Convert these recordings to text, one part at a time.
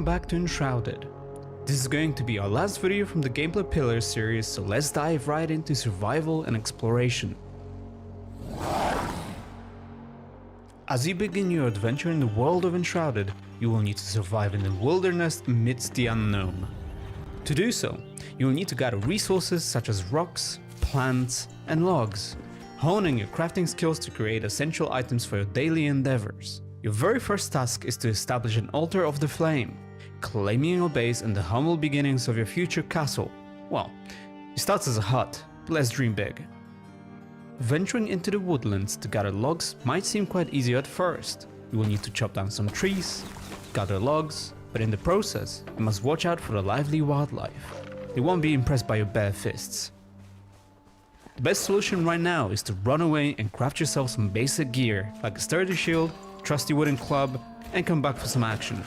back to Enshrouded. This is going to be our last video from the Gameplay Pillars series, so let's dive right into survival and exploration. As you begin your adventure in the world of Enshrouded, you will need to survive in the wilderness amidst the unknown. To do so, you will need to gather resources such as rocks, plants, and logs, honing your crafting skills to create essential items for your daily endeavors. Your very first task is to establish an altar of the flame, claiming your base and the humble beginnings of your future castle. Well, it starts as a hut, but let's dream big. Venturing into the woodlands to gather logs might seem quite easy at first. You will need to chop down some trees, gather logs, but in the process, you must watch out for the lively wildlife. They won't be impressed by your bare fists. The best solution right now is to run away and craft yourself some basic gear, like a sturdy shield, trusty wooden club, and come back for some action.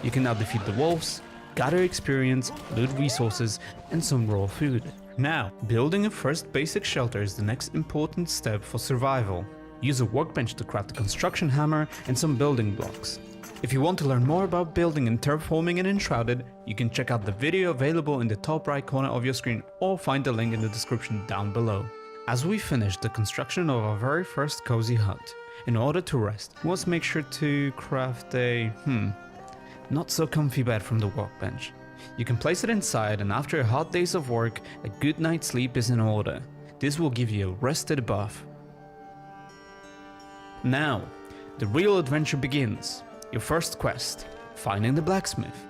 You can now defeat the wolves, gather experience, loot resources, and some raw food. Now, building a first basic shelter is the next important step for survival. Use a workbench to craft a construction hammer and some building blocks. If you want to learn more about building and terraforming in Enshrouded, you can check out the video available in the top right corner of your screen or find the link in the description down below. As we finish the construction of our very first cozy hut, in order to rest, we must make sure to craft a not so comfy bed from the workbench. You can place it inside, and after a hard days of work, a good night's sleep is in order. This will give you a rested buff. Now, the real adventure begins. Your first quest, finding the blacksmith.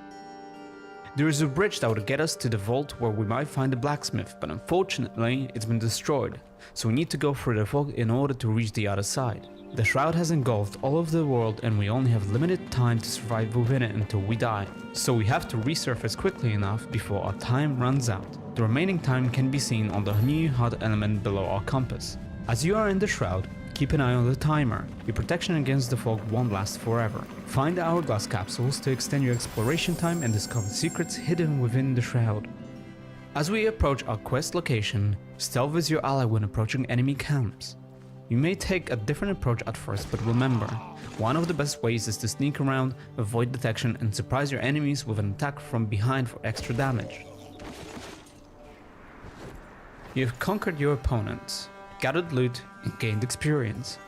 There is a bridge that would get us to the vault where we might find the blacksmith, but unfortunately it's been destroyed, so we need to go through the vault in order to reach the other side. The shroud has engulfed all of the world and we only have limited time to survive within it until we die, so we have to resurface quickly enough before our time runs out. The remaining time can be seen on the new HUD element below our compass. As you are in the shroud, keep an eye on the timer. Your protection against the fog won't last forever. Find the hourglass capsules to extend your exploration time and discover secrets hidden within the shroud. As we approach our quest location, stealth is your ally when approaching enemy camps. You may take a different approach at first, but remember, one of the best ways is to sneak around, avoid detection, and surprise your enemies with an attack from behind for extra damage. You have conquered your opponents, gathered loot, and gained experience.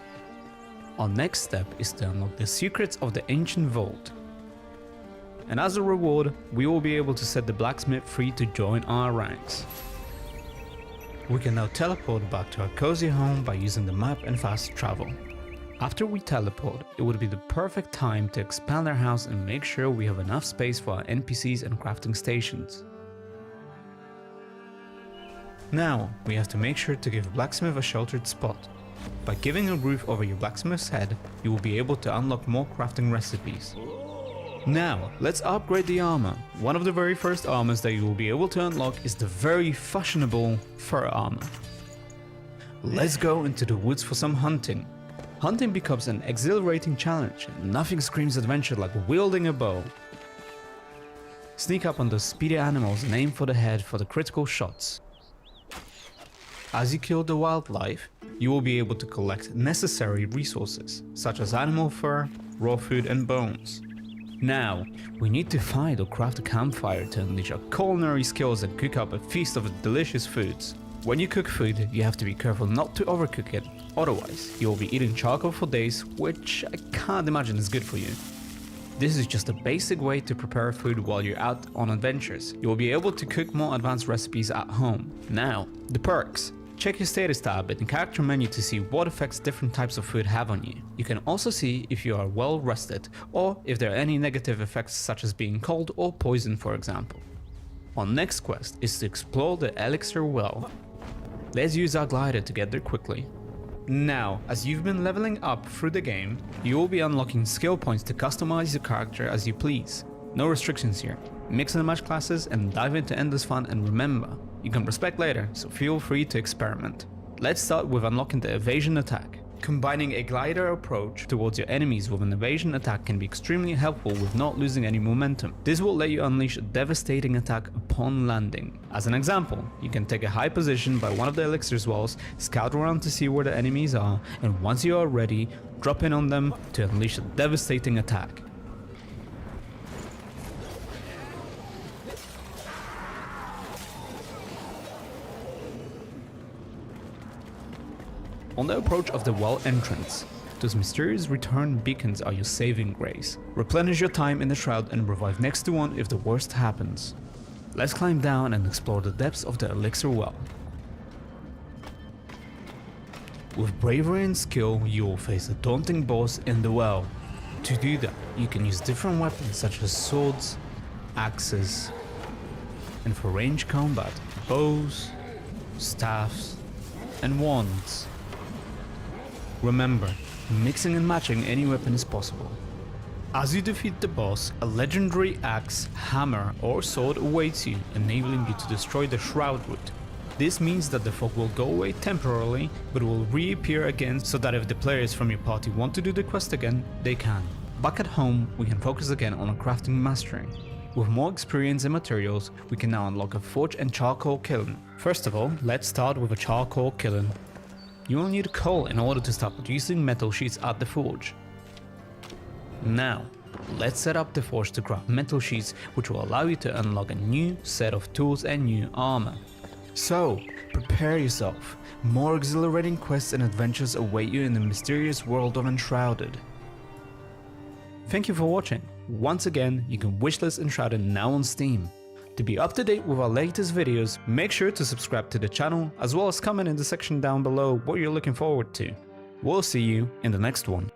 Our next step is to unlock the secrets of the ancient vault. And as a reward, we will be able to set the blacksmith free to join our ranks. We can now teleport back to our cozy home by using the map and fast travel. After we teleport, it would be the perfect time to expand our house and make sure we have enough space for our NPCs and crafting stations. Now, we have to make sure to give blacksmith a sheltered spot. By giving a roof over your blacksmith's head, you will be able to unlock more crafting recipes. Now, let's upgrade the armor. One of the very first armors that you will be able to unlock is the very fashionable fur armor. Let's go into the woods for some hunting. Hunting becomes an exhilarating challenge, and nothing screams adventure like wielding a bow. Sneak up on those speedy animals and aim for the head for the critical shots. As you kill the wildlife, you will be able to collect necessary resources, such as animal fur, raw food, and bones. Now, we need to find or craft a campfire to unleash our culinary skills and cook up a feast of delicious foods. When you cook food, you have to be careful not to overcook it, otherwise you will be eating charcoal for days, which I can't imagine is good for you. This is just a basic way to prepare food while you're out on adventures. You will be able to cook more advanced recipes at home. Now, the perks. Check your status tab in the character menu to see what effects different types of food have on you. You can also see if you are well rested, or if there are any negative effects such as being cold or poison, for example. Our next quest is to explore the elixir well. Let's use our glider to get there quickly. Now, as you've been leveling up through the game, you will be unlocking skill points to customize your character as you please. No restrictions here. Mix and match classes and dive into endless fun, and remember, you can respec later, so feel free to experiment. Let's start with unlocking the evasion attack. Combining a glider approach towards your enemies with an evasion attack can be extremely helpful with not losing any momentum. This will let you unleash a devastating attack upon landing. As an example, you can take a high position by one of the elixir's walls, scout around to see where the enemies are, and once you are ready, drop in on them to unleash a devastating attack. On the approach of the well entrance, those mysterious return beacons are your saving grace. Replenish your time in the shroud and revive next to one if the worst happens. Let's climb down and explore the depths of the elixir well. With bravery and skill, you will face a daunting boss in the well. To do that, you can use different weapons such as swords, axes, and for range combat, bows, staffs, and wands. Remember, mixing and matching any weapon is possible. As you defeat the boss, a legendary axe, hammer, or sword awaits you, enabling you to destroy the shroud root. This means that the fog will go away temporarily, but will reappear again so that if the players from your party want to do the quest again, they can. Back at home, we can focus again on our crafting mastery. With more experience and materials, we can now unlock a forge and charcoal kiln. First of all, let's start with a charcoal kiln. You will need coal in order to start producing metal sheets at the forge. Now, let's set up the forge to craft metal sheets, which will allow you to unlock a new set of tools and new armor. So, prepare yourself. More exhilarating quests and adventures await you in the mysterious world of Enshrouded. Thank you for watching. Once again, you can wishlist Enshrouded now on Steam. To be up to date with our latest videos, make sure to subscribe to the channel, as well as comment in the section down below what you're looking forward to. We'll see you in the next one.